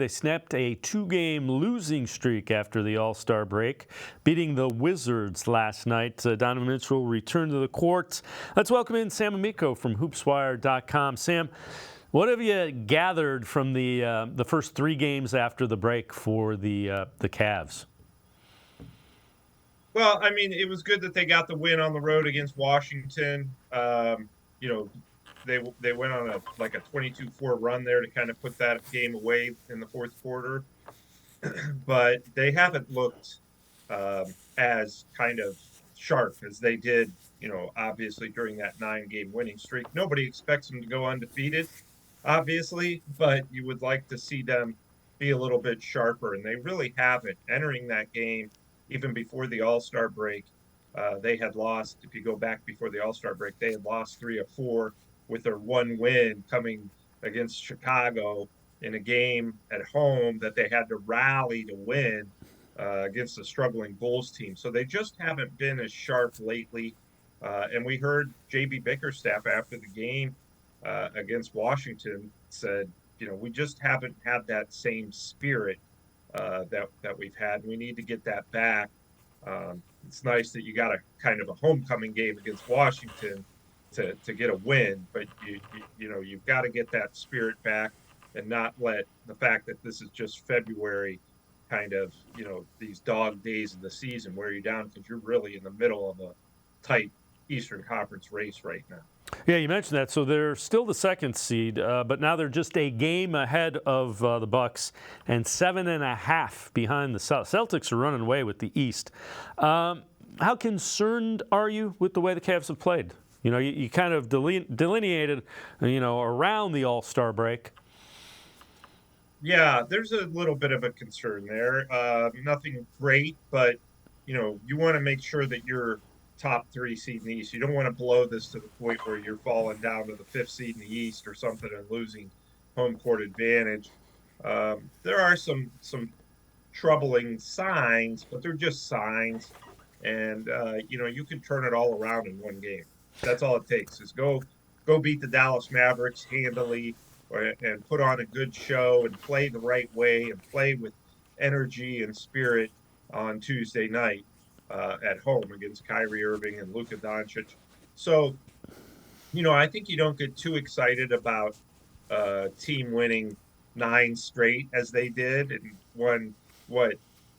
They snapped a 2-game losing streak after the All-Star break, beating the Wizards last night. Donovan Mitchell returned to the court. Let's welcome in Sam Amico from hoopswire.com. Sam, what have you gathered from the first 3 games after the break for the Cavs? Well, I mean, it was good that they got the win on the road against Washington. You know, they went on a 22-4 run there to kind of put that game away in the fourth quarter, but they haven't looked as kind of sharp as they did. Obviously during that 9-game winning streak. Nobody expects them to go undefeated, obviously, but you would like to see them be a little bit sharper, and they really haven't. Entering that game, even before the All-Star break, they had lost. If you go back before the All-Star break, they had lost 3 of 4 with their one win coming against Chicago in a game at home that they had to rally to win against a struggling Bulls team. So they just haven't been as sharp lately. And we heard J.B. Bickerstaff after the game against Washington said, we just haven't had that same spirit that we've had. We need to get that back. It's nice that you got a kind of a homecoming game against Washington to get a win, but you've got to get that spirit back and not let the fact that this is just February kind of these dog days of the season wear you down, because you're really in the middle of a tight Eastern Conference race right now. Yeah, you mentioned that. So they're still the 2nd seed, but now they're just a game ahead of the Bucks and 7.5 behind the Celtics are running away with the East. How concerned are you with the way the Cavs have played? You kind of delineated, around the All-Star break. Yeah, there's a little bit of a concern there. Nothing great, but you want to make sure that you're top 3 seed in the East. You don't want to blow this to the point where you're falling down to the 5th seed in the East or something and losing home court advantage. There are some troubling signs, but they're just signs, and you can turn it all around in one game. That's all it takes is go beat the Dallas Mavericks handily, and put on a good show and play the right way and play with energy and spirit on Tuesday night at home against Kyrie Irving and Luka Doncic. So, I think you don't get too excited about team winning 9 straight as they did and won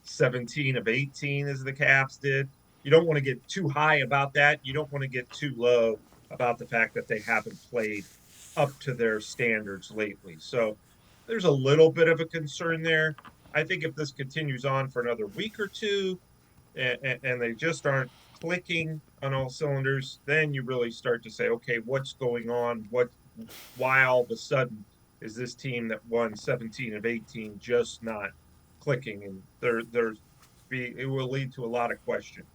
17 of 18 as the Cavs did. You don't want to get too high about that. You don't want to get too low about the fact that they haven't played up to their standards lately. So there's a little bit of a concern there. I think if this continues on for another week or two and they just aren't clicking on all cylinders, then you really start to say, okay, what's going on? Why all of a sudden is this team that won 17 of 18 just not clicking? And it will lead to a lot of questions.